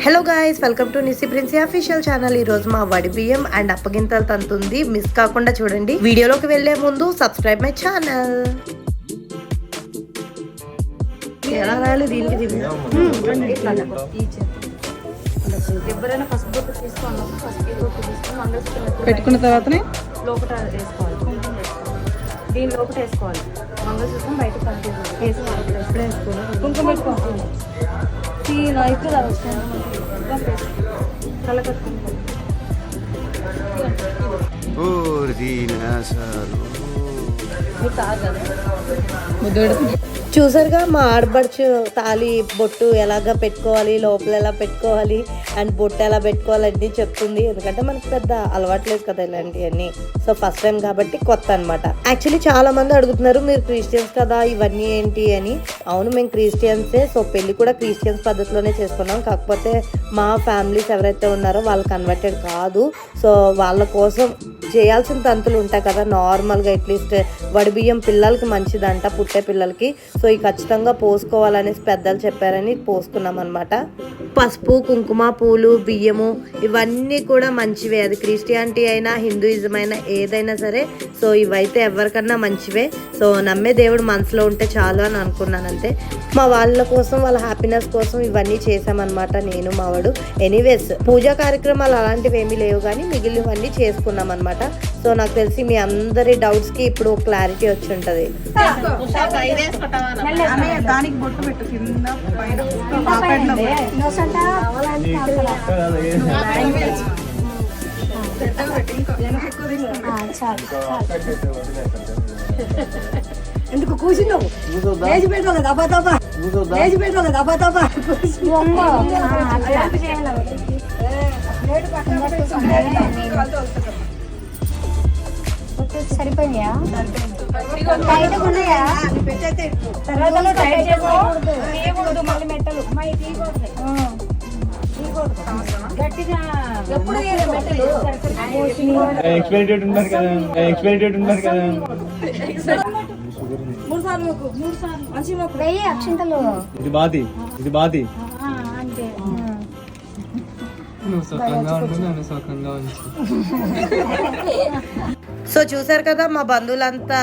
Hello guys, welcome to Nisi Princy official channel. ఈ రోజు మా వడి బియ్యం అండ్ అప్పగింతలు తంతుంది, మిస్ కాకుండా చూడండి. వీడియోలోకి వెళ్లే ముందు సబ్స్క్రైబ్ మై ఛానల్. ఎలా రాయాలి దీనికి? ఎవరైనా ఫస్ట్ బొట్టు తీసుకోండి. ఫస్ట్ బొట్టు తీసుకొని మంగళసూత్రం పెట్టుకున్న తర్వాతనే లోపల వేసుకోవాలి. కుంకుమ వేసుకోవాలి. దీని లోపల వేసుకోవాలి. మంగళసూత్రం బయటకు పంపించాలి. వేసుకోవాలి. కుంకుమ పెట్టుకోవాలి. ఇప్పుడు కళ్ళ కట్టుకుంటాం. చూసారుగా మా ఆడబడుచు తాళి బొట్టు ఎలాగా పెట్టుకోవాలి, లోపల ఎలా పెట్టుకోవాలి అండ్ బొట్టు ఎలా పెట్టుకోవాలి అన్నీ చెప్తుంది. ఎందుకంటే మనకి పెద్ద అలవాట్లేదు కదా ఇలాంటివన్నీ. సో ఫస్ట్ టైం కాబట్టి కొత్త అనమాట. యాక్చువల్లీ చాలా మంది అడుగుతున్నారు, మీరు క్రిస్టియన్స్ కదా ఇవన్నీ ఏంటి అని. అవును, మేము క్రిస్టియన్సే. సో పెళ్లి కూడా క్రిస్టియన్స్ పద్ధతిలోనే చేసుకున్నాం. కాకపోతే మా ఫ్యామిలీస్ ఎవరైతే ఉన్నారో వాళ్ళు కన్వర్టెడ్ కాదు. సో వాళ్ళ కోసం చేయాల్సిన తంతులు ఉంటాయి కదా నార్మల్గా. అట్లీస్ట్ వడిబియ్యం పిల్లలకి మంచిదంట, పుట్టే పిల్లలకి. సో ఇవి ఖచ్చితంగా పోసుకోవాలనేసి పెద్దలు చెప్పారని పోసుకున్నాం అనమాట. పసుపు, కుంకుమ, పూలు, బియ్యము ఇవన్నీ కూడా మంచివే. అది క్రిస్టియానిటీ అయినా హిందూయిజం అయినా ఏదైనా సరే. సో ఇవైతే ఎవరికన్నా మంచివే. సో నమ్మే దేవుడు మనసులో ఉంటే చాలు అని అనుకున్నాను అంతే. మా వాళ్ళ కోసం, వాళ్ళ హ్యాపీనెస్ కోసం ఇవన్నీ చేసామన్నమాట నేను మావాడు. ఎనీవేస్ పూజా కార్యక్రమాలు అలాంటివి ఏమీ లేవు, కానీ మిగిలినవన్నీ చేసుకున్నాం అనమాట. సో నాకు తెలిసి మీ అందరి డౌట్స్ కి ఇప్పుడు క్లారిటీ వచ్చి ఉంటది. దానికి బొట్టు పెట్టు కింద పైన. ఎందుకు కూర్చున్నావు? లేచి పెట్టాలి దబా దబా, లేచి పెట్టాలి దబా దబా. సరిపోయినాయా? అక్షింతలు ఇది బాతి, ఇది బాతి. సో చూసారు కదా మా బంధువులంతా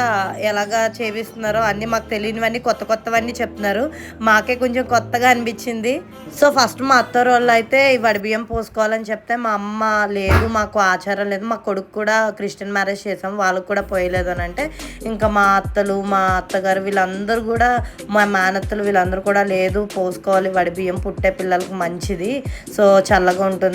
ఎలాగా చేపిస్తున్నారో అన్నీ. మాకు తెలియనివన్నీ కొత్త కొత్తవన్నీ చెప్తున్నారు. మాకే కొంచెం కొత్తగా అనిపించింది. సో ఫస్ట్ మా అత్తవారు వాళ్ళు అయితే ఈ వడిబియ్యం పోసుకోవాలని చెప్తే మా అమ్మ లేదు, మాకు ఆచారం లేదు, మా కొడుకు కూడా క్రిస్టియన్ మ్యారేజ్ చేసాం, వాళ్ళకు కూడా పోయలేదు అని అంటే, ఇంకా మా అత్తలు, మా అత్తగారు వీళ్ళందరూ కూడా, మా మేనత్తలు వీళ్ళందరూ కూడా లేదు పోసుకోవాలి వడిబియ్యం, పుట్టే పిల్లలకు మంచిది, సో చల్లగా ఉంటుంది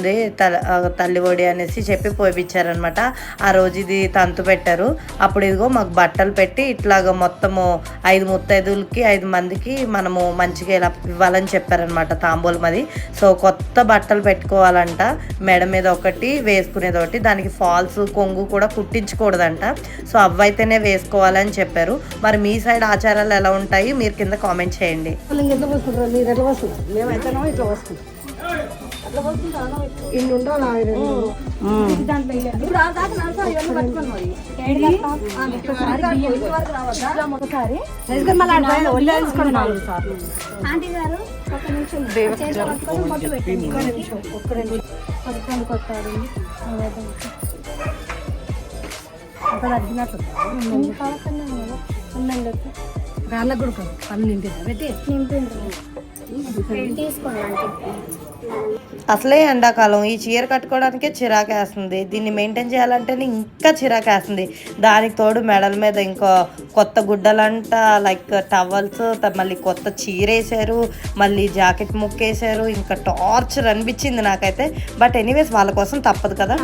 తల్లి ఒడి అనేసి చెప్పి పోయిపించారనమాట. ఆ రోజు ఇది తంతు పెట్టారు. అప్పుడు ఇదిగో మాకు బట్టలు పెట్టి ఇట్లాగ మొత్తము 5 ముత్తైదులకి 5 మందికి మనము మంచిగా ఇలా ఇవ్వాలని చెప్పారనమాట, తాంబూలం అది. సో కొత్త బట్టలు పెట్టుకోవాలంట, మెడ మీద ఒకటి, వేసుకునేది ఒకటి. దానికి ఫాల్స్, కొంగు కూడా కుట్టించకూడదంట. సో అవైతేనే వేసుకోవాలని చెప్పారు. మరి మీ సైడ్ ఆచారాలు ఎలా ఉంటాయి మీరు కింద కామెంట్ చేయండి. ఇన్ని ఉండాలి. రాళ్ళ గుడుకు పన్ను నింపి తీసుకోండి. అసలే ఎండాకాలం, ఈ చీర కట్టుకోవడానికే చిరాకేస్తుంది. దీన్ని మెయింటైన్ చేయాలంటేనే ఇంకా చిరాకేస్తుంది. దానికి తోడు మెడల మీద ఇంకో కొత్త గుడ్డలంట, లైక్ టవల్స్, మళ్ళీ కొత్త చీర వేసారు, మళ్ళీ జాకెట్ ముక్కేసారు. ఇంకా టార్చర్ అనిపించింది నాకైతే. బట్ ఎనీవేస్ వాళ్ళ కోసం తప్పదు కదా.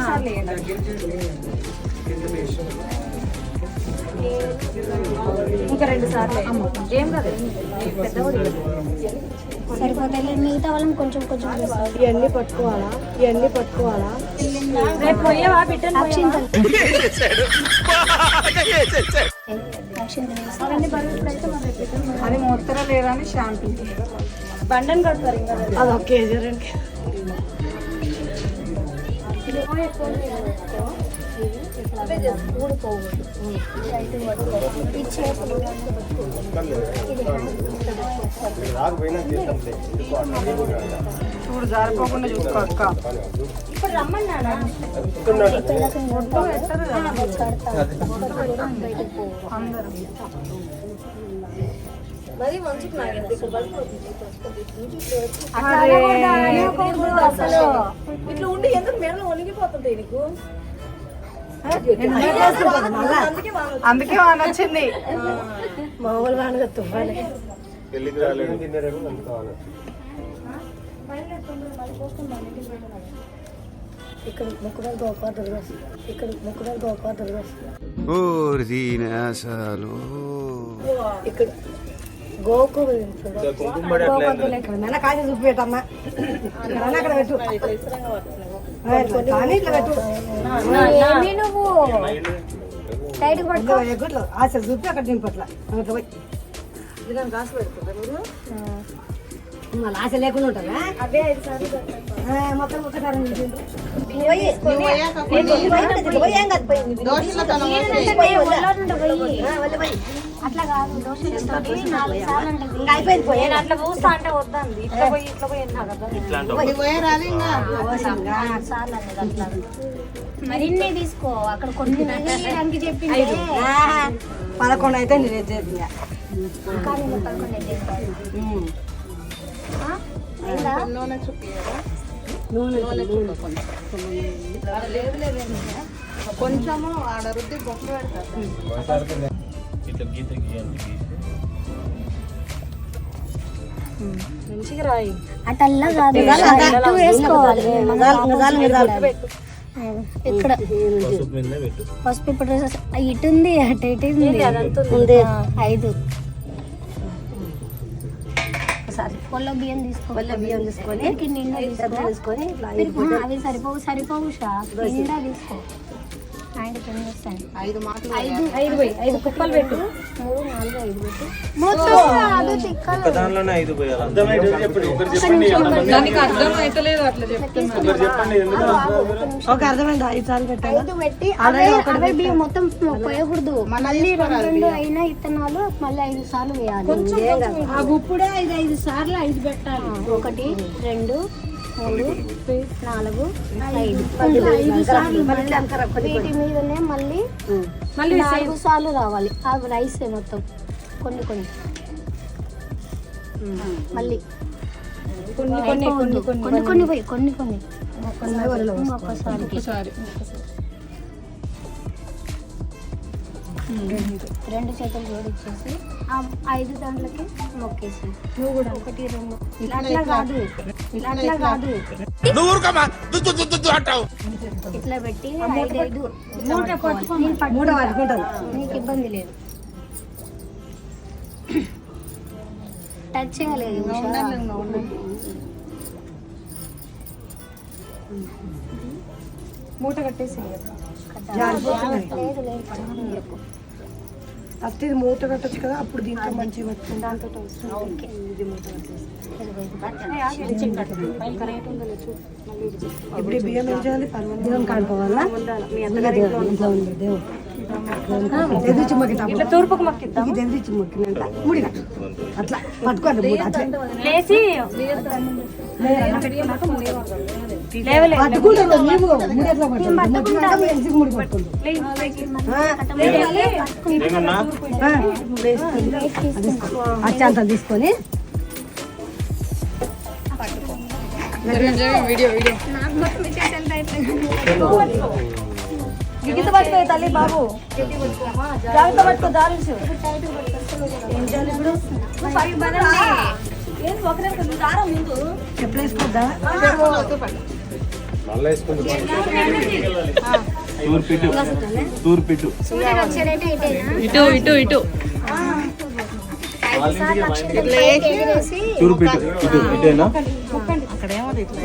ఇంకా 2 సార్లు ఏం కాదు, సరిపోతాయి. మిగతా వాళ్ళని కొంచెం కొంచెం ఇవన్నీ పట్టుకోవాలా, ఇవన్నీ పట్టుకోవాలా. రేపు పోయేవా బిడ్డను? అది మూత్తర లేదని శాంతి బండను కడతారు. ఇంకా అదొక కేజీ 2 ఊడిపోవు. చూడు జారిపోకుండా చూసుకో అక్క. ఇప్పుడు రమ్మన్నాడా మరి మంచిగా నాకు ఇక్కడ పడిపోతుంది అసలు ఇట్లా ఉండి ఎందుకు మెడలో ఒలిగిపోతుంటాయి నీకు అందుకే వాన వచ్చింది. మామూలు వానగా తుఫానే ఇక్కడ ముక్కుడాలు గోపాదులు ఇక్కడ ముక్కుడాలు గోపాదులు ఇక్కడ గోకు మెల్ల కాయ చూపెట్టమ్మా అక్కడ పెట్టు కానీ ఇట్లా పెట్టు ఏమీ నువ్వు టైట్ పట్టుకో గుడ్లు ఆశ చూపి అక్కడ దింపట్ల కాసు పెడుతుందా మీరు మళ్ళీ ఆశ లేకుండా ఉంటుందా అదే 5 సార్లు మొత్తం ఒకసారి అట్లా కాదు దోశ చేస్తుంది 4 సార్లు అంటది అయిపోయింది పోయి నేను అట్లా పూస్తా అంటే వద్దండి ఇట్లా పోయి నాకు సార్లు అన్నది అట్లా మరిన్నే తీసుకో అక్కడ కొన్ని దానికి చెప్పింది 11 అయితే నేను చేసింది కానీ నేను 11 చేస్తాను కొంచెము ఆడ రుద్ది బొక్క పెడతారు. మంచిగా రాయి అటల్లా కాదు ఇటు వేసుకోవాలి ఇక్కడ పసుపు ఇప్పుడు ఇటు ఉంది అటు ఇటు ఉంది 5 పొల్ల బియ్యం తీసుకొని నిండా తీసుకొని అవి సరిపోవు షా నిండా తీసుకో ఆయన కింద వస్తాయి 5 మాటలు 5 కుప్పలు పెట్టు 3 4 5 పెట్టు మొత్తం అది తిక్కలు దానికి అర్థం అయితే లేదు అట్లా చెప్తున్నా. ఒక అర్థమైంది 5 సార్లు పెట్టాలి 5 పెట్టి అవే బియ్యం మొత్తం పోయకూడదు మళ్ళీ 2 అయినా ఇత్తనాలు మళ్ళీ 5 సార్లు వేయాలి ఆ గుప్పుడే 5 సార్లు 5 పెట్టాలి 1 2 3 4 5 సార్లు వీటి మీదనే మళ్ళీ 4 సార్లు రావాలి ఆ రైస్ మొత్తం కొన్ని మళ్ళీ కొన్ని పోయి కొన్ని ఒక్కసారి 2 చేతులు జోడించేసి ఆ 5 దాంట్లకి మొక్కేసి నువ్వు కూడా 1 2 అట్లా కాదు ఇట్లా పెట్టి 5 మూడో పట్టుకుంటాను నీకు ఇబ్బంది లేదు టచ్ చేయలేదు మూట కట్టేసి లేదు ఫస్ట్ ఇది మూట కట్టచ్చు కదా అప్పుడు దీంట్లో మంచిగా వచ్చింది దాంతో ఓకే ఇప్పుడు బియ్యం ఏం చేయాలి దేవుని కాడుకోవాలా ఇంట్లో ఉంది దేవుడు ఎదురిచి మొక్కిట ఇట్లా తూర్పుకు మొక్కిద్దాం ఇది ఎదురిచి మొక్కినంట ముడిగా అట్లా పట్టుకోండి మూడు అట్లా లేచి పట్టుకుంటారు నీవు ముడి ఎట్లా పట్టుకుంటారు మొక్కినాక మీ ఎదురికి ముడి పట్టుకుంటారు అచ్చా అంతా తీసుకొని వీడియో గిగిత పట్టుకో తల్లి బాబు జాగ్రత్త పట్టుకో దారి ఏం చేయాలి ఇప్పుడు ఏం ఒకరే దారం ముందు ఎప్పుడు వేసుకోద్దా తూర్పిటు వచ్చేదైతే ఇటు 5 సార్లు అక్షంతలు పైకి ఎగరేసి తూర్పిటు ఇటేనా అక్కడేమో ఇట్లా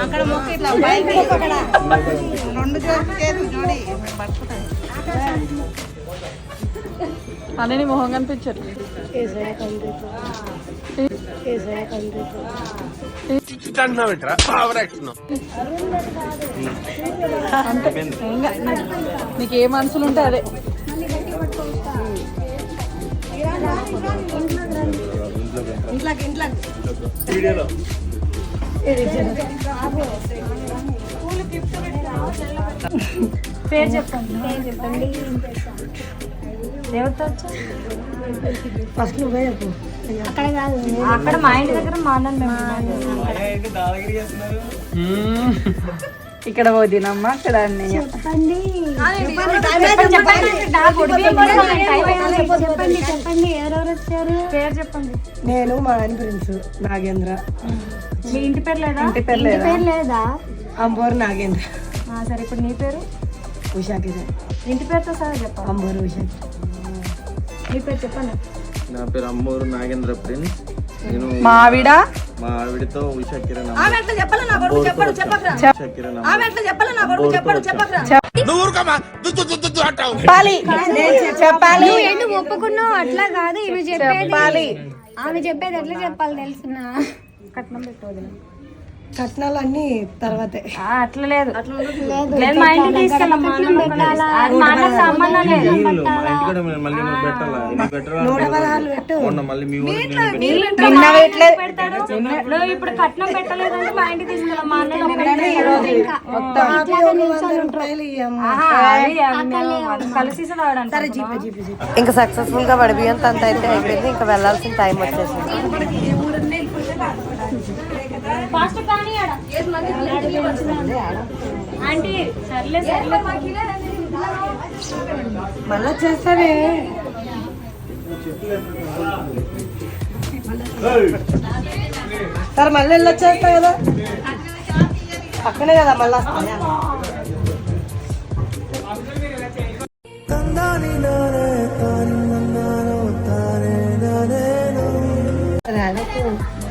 అక్కడ మొక్క ఇట్లా పైకి అక్కడ 2 చేతులు జోడి పట్టుకుంటాను అనే మొహం కనిపించట్లేదు. నీకు ఏ మనసులు ఉంటే అదే. పేరు చెప్పండి. ఎవరితో వచ్చా? ఫస్ట్ నువ్వే చెప్పు. అక్కడ కాదు, అక్కడ మా ఇంటి దగ్గర మా అన్నని మేము ఇక్కడ పోదినమ్మ అక్కడ అన్నయ్య. చెప్పండి ఎవరెవరు వచ్చారు? పేరు చెప్పండి. నేను మా ఆయన ఫ్రెండ్స్ నాగేంద్ర. మీ ఇంటి పేరు లేదా? ఇంటి పేరు లేదా? పేరు లేదా? అంబోరు నాగేంద్ర. సరే, ఇప్పుడు నీ పేరు? ఉషా కిరణ్. ఇంటి పేరుతో సరే చెప్పండి. అంబోరు ఉషా. మీ పేరు చెప్పండి. నా పేరు అమ్మూరు నాగేంద్ర ప్రిన్స్. నేను మా ఆవిడ మా ఆవిడతో ఉషా కిరణ్ చెప్పాలి. నువ్వు ఎందుకు ఒప్పుకున్నావు? అట్లా కాదు, ఈమె చెప్పేది ఆమె చెప్పేది ఎట్లా చెప్పాలి తెలుసునా? కట్నం పెట్టవద్దు. కట్నాలు అన్ని తర్వాతే. అట్లా లేదు, లేదు. మా ఇంటికి తీసుకెళ్ళాం. మా అన్నం పెట్టాలా? మా అన్నకు సంబంధం లేదు. మా ఇంటికాడ మళ్ళీ నువ్వు పెట్టాలా? ఎందుకు పెట్టరా? 116 పెట్టు. మొన్న మళ్ళీ మీ ఊరికి నేను పెట్టాను. నిన్న పెట్టలేదు. పెడతాడు. నువ్వు ఇప్పుడు కట్నం పెట్టలేదంటే మా ఇంటికి తీసుకెళ్ళాం. మా అన్న మాకు ఒక 100 రూపాయలు ఇయ్యమ్మ. కలిసి తాగడానికి. సరే జీపే జీపే జీపే. ఇంకా సక్సెస్ఫుల్ గా వడిబియ్యం తంత అయితే అయిపోయింది. ఇంకా వెళ్ళాల్సిన టైం వచ్చేసింది. ఫాస్ట్ కానీ ఆంటీ సర్లే సర్లే. మళ్ళా చేస్తానే. సరే మళ్ళీ వెళ్ళొచ్చేస్తా కదా, పక్కనే కదా మళ్ళీ వస్తానే.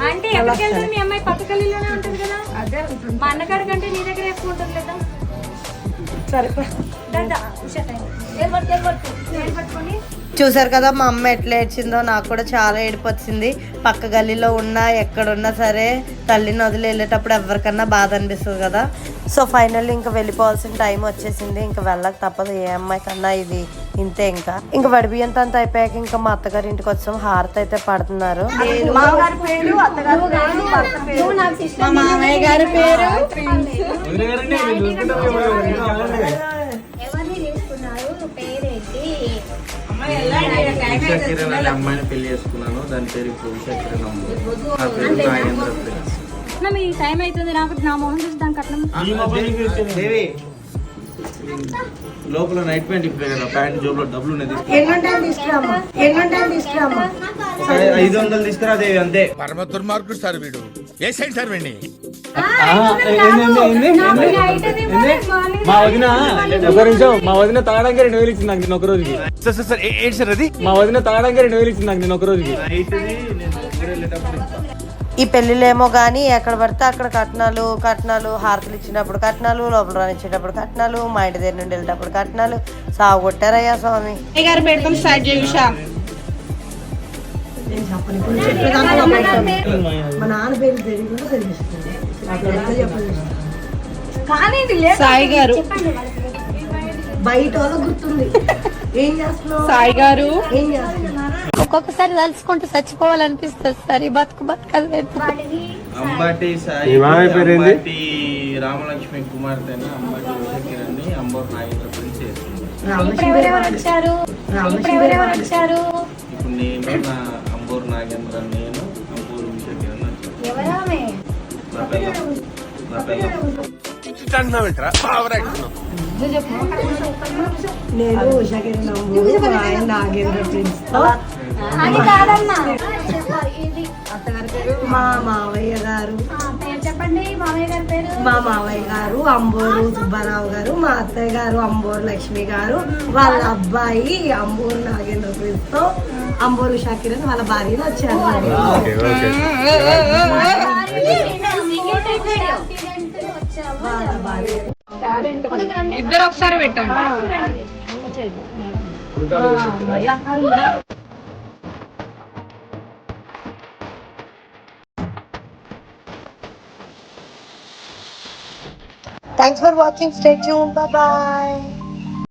ఆంటీ ఎక్కడికి వెళ్తుంది? మీ అమ్మాయి పక్క గల్లీలోనే ఉంటుంది కదా. అదే మా అన్నగారి కంటే నీ దగ్గర ఎక్కువ ఉంటుంది లేదా? సరే పట్టుకొని చూసారు కదా మా అమ్మ ఎట్లా ఏడ్చిందో. నాకు కూడా చాలా ఏడుపు వచ్చింది. పక్క గల్లీలో ఉన్నా ఎక్కడున్నా సరే తల్లిని వదిలి వెళ్ళేటప్పుడు ఎవరికన్నా బాధ అనిపిస్తుంది కదా. సో ఫైనల్లీ ఇంకా వెళ్ళిపోవాల్సిన టైం వచ్చేసింది. ఇంకా వెళ్ళక తప్పదు. ఏ అమ్మాయి కన్నా ఇది ఇంతే. ఇంకా వడిబియ్యం అంతా అయిపోయాక ఇంకా మా అత్తగారి ఇంటికి వచ్చాం. హారతి అయితే పడుతున్నారు. మామగారి పేరు, అత్తగారి పేరు, భర్త పేరు. మా మామయ్య గారి పేరు ఎవరిని తీసుకున్నారు? పేరేంటి? ఉషా కిరణ్ అనే అమ్మాయిని పెళ్లి చేసుకున్నాను. దాని పేరు ఇప్పుడు ఉషా కిరణ్ అమ్మూరు. నా పేరు నాగేంద్ర ప్రిన్స్. మీ టైం అవుతుంది. నాకు నా మొహం చూసి దాని కట్నం. దేవి లోపల నైట్ ప్యాంట్ ఇప్పుడే కదా, ప్యాంట్ జోబులో డబ్బులు ఉన్నాయి. ఎన్నుంటాను తీసుకురామ్మా, ఎన్నుంటాను తీసుకురామ్మా. 500 తీసుకురా దేవి, అంతే. పరమ దుర్మార్గుడు సార్ వీడు. ఏ సైడ్ సార్ వెండి మా వదిన మా వదిన తాగడానికి 2000 ఇచ్చింది నాకు నేను ఒక రోజుకి. సార్ ఏంటి సార్ అది? మా వదిన తాగడానికి 2000 ఇచ్చింది నాకు నేను ఒక రోజుకి. నైట్ది నేను ఊరు వెళ్ళేటప్పుడు ఈ పెళ్ళిళ్ళేమో కానీ ఎక్కడ పడితే అక్కడ కట్నాలు హారతులు ఇచ్చినప్పుడు కట్నాలు, లోపల రానిచ్చేటప్పుడు కట్నాలు, మా ఇంటి దగ్గర నుండి వెళ్ళేటప్పుడు కట్నాలు. సాగు కొట్టారయ్యా స్వామి. గారు పెడతాం స్టార్ట్ చేయ ఉషా. నేను చెప్పను, ఇప్పుడు చెప్పేదాకా నా పెడతాను. మా నాన్న పేరు తెలియదు కూడా తెలుస్తుంది. నాకు ఎంత చెప్పలేదు. సాయి గారు, బయట వాళ్ళకి గుర్తుంది. ఏం చేస్తున్నావు? సాయి గారు ఏం చేస్తున్నావు? ఒక్కొక్కసారి తలుచుకుంటూ చచ్చిపోవాలనిపిస్తుంది. సరే బతుకు బతకదు. అంబాటి సాయి, అంబాటి రామలక్ష్మి కుమార్తె అంబాటి ఉషా కిరణ్ ని అంబోరు నాగేంద్ర ప్రిన్స్ చేసుకున్నాను. ఇప్పుడు నేను నా అంబోరు నాగేంద్ర, నేను అంబోరు ఉషా కిరణ్ నేను ఉషా కిరణ్ అమ్మూరు, మా ఆయన నాగేంద్ర ప్రిన్స్ తో మా మావయ్య గారు, చెప్పండి. మామయ్య గారి పేరు? మా మావయ్య గారు అంబోరు సుబ్బారావు గారు, మా అత్తయ్య గారు అంబోరు లక్ష్మి గారు, వాళ్ళ అబ్బాయి అంబోరు నాగేంద్ర ప్రిన్స్ తో అంబోరు ఉషా కిరణ్ వాళ్ళ భార్యలు వచ్చారు. ఇద్దరు ఒకసారి పెట్టండి. Thanks for watching. Stay tune. Bye.